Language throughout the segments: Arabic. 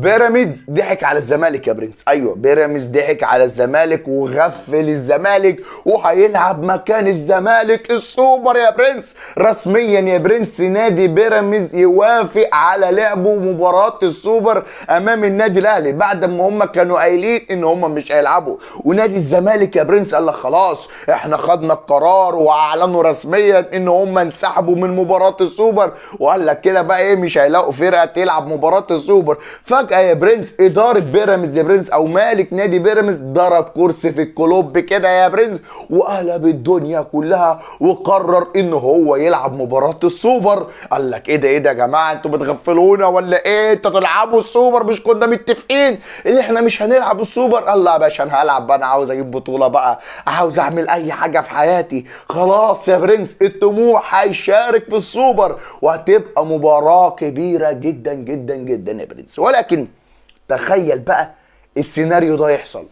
بيراميدز ضحك على الزمالك يا برنس. ايوه بيراميدز ضحك على الزمالك وغفل الزمالك، وهيلعب مكان الزمالك السوبر يا برنس. رسميا يا برنس نادي بيراميدز يوافق على لعبه مباراة السوبر امام النادي الاهلي بعد ما هم كانوا قايلين ان هم مش هيلعبوا. ونادي الزمالك يا برنس قال لك خلاص احنا خدنا القرار، واعلنوا رسميا ان هم انسحبوا من مباراة السوبر، وقال لك كده بقى ايه مش هيلاقوا فرقة تلعب مباراة السوبر. فجأة يا برنس ادارة بيراميدز يا برنس او مالك نادي بيراميدز ضرب كرسي في الكلوب كده يا برنس وقلب الدنيا كلها، وقرر ان هو يلعب مباراة السوبر. قال لك ايه ده ايه ده يا جماعة، انتوا بتغفلونا ولا ايه؟ انتوا تلعبوا السوبر؟ مش كنا متفقين ان احنا مش هنلعب السوبر؟ قال لا يا باشا انا هلعب بقى، انا عاوز اجيب بطولة بقى، عاوز اعمل اي حاجة في حياتي. خلاص يا برنس الطموح هيشارك في السوبر، وهتبقى مباراة كبيرة جدا جدا جدا يا برنس. ولكن تخيل بقى السيناريو ده يحصل،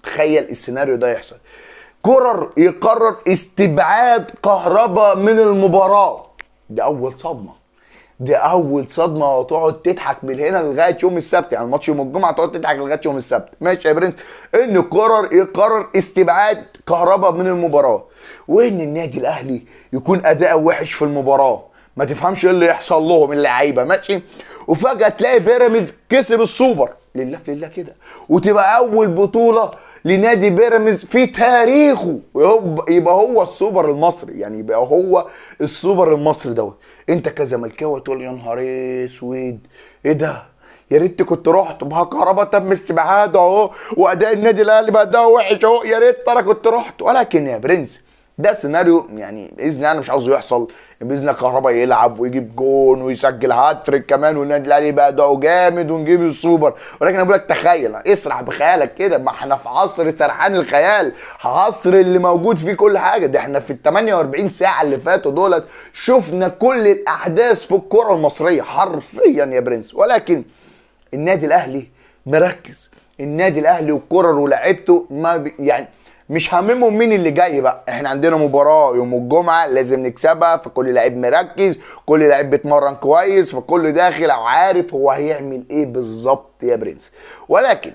تخيل السيناريو ده يحصل. يقرر استبعاد كهربا من المباراة. دي أول صدمة، دي أول صدمة، وتقعد تضحك من هنا لغاية يوم السبت. يعني الماتش يوم الجمعة تقعد تضحك لغاية يوم السبت، ماشي يا برنس. إن يقرر استبعاد كهربا من المباراة، وإن النادي الأهلي يكون أداء وحش في المباراة، ما تفهمش ايه اللي يحصل لهم اللعيبه، ماشي. وفجاه تلاقي بيراميدز كسب السوبر، لله في لله كده، وتبقى اول بطوله لنادي بيراميدز في تاريخه، يبقى هو السوبر المصري، يعني يبقى هو السوبر المصري دوت. انت كزملكاوي تقول يا نهار اسود ايه ده، يا ريت كنت رحت. ما كهربا تم استبعاده اهو، واداء النادي الاهلي بقى ده وحش اهو، يا ريت انا كنت رحت. ولكن يا برنس ده سيناريو يعني باذن الله انا مش عاوزه يحصل. باذن الله كهربا يلعب ويجيب جون ويسجل هاتريك كمان، والنادي الاهلي يبقى اداؤه جامد ونجيب السوبر. ولكن انا بقول لك تخيل، اسرح بخيالك كده، ما احنا في عصر سرحان الخيال، عصر اللي موجود فيه كل حاجه. ده احنا في ال 48 ساعه اللي فاتوا دولت شفنا كل الاحداث في الكره المصريه حرفيا يا برنس. ولكن النادي الاهلي مركز، النادي الاهلي والكره ولاعيبته ما يعني مش هاممهم مين اللي جاي بقى. احنا عندنا مباراه يوم الجمعه لازم نكسبها، فكل لعيب مركز، كل لعيب بيتمرن كويس، فكل داخل او عارف هو هيعمل ايه بالظبط يا برنس. ولكن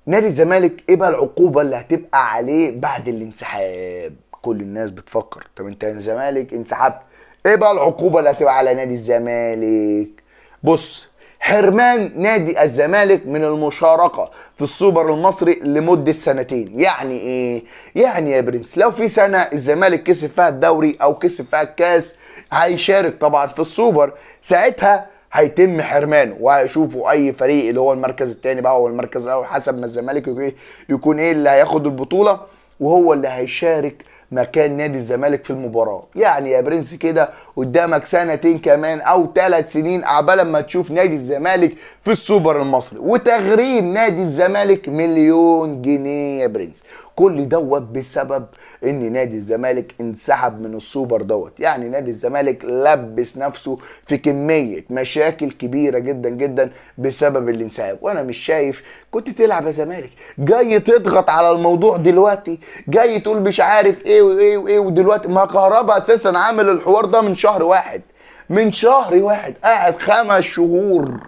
نادي الزمالك ايه بقى العقوبه اللي هتبقى عليه بعد الانسحاب؟ كل الناس بتفكر طب انت يا الزمالك انسحبت، ايه بقى العقوبه اللي هتبقى على نادي الزمالك؟ بص، حرمان نادي الزمالك من المشاركة في السوبر المصري لمدة سنتين. يعني ايه؟ يعني يا برنس لو في سنة الزمالك كسب فيها الدوري او كسب فيها الكاس هيشارك طبعا في السوبر، ساعتها هيتم حرمانه، وهيشوفوا اي فريق اللي هو المركز الثاني بقى او المركز الاول حسب ما الزمالك يكون ايه اللي هياخد البطولة، وهو اللي هيشارك مكان نادي الزمالك في المباراة. يعني يا برنس كده قدامك سنتين كمان او 3 سنين عبال ما تشوف نادي الزمالك في السوبر المصري، وتغريم نادي الزمالك 1,000,000 جنيه يا برنس. كل دوت بسبب ان نادي الزمالك انسحب من السوبر دوت. يعني نادي الزمالك لبس نفسه في كمية مشاكل كبيرة جدا جدا بسبب الانسحاب. وانا مش شايف كنت تلعب يا زمالك، جاي تضغط على الموضوع دلوقتي، جاي تقول مش عارف ايه وايه وايه، ودلوقتي ما كهربا اساسا عامل الحوار ده من شهر واحد، من شهر واحد قاعد 5 شهور،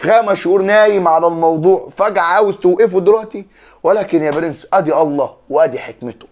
5 شهور نايم على الموضوع، فجأة عاوز توقفه دلوقتي. ولكن يا برنس ادي الله وادي حكمته.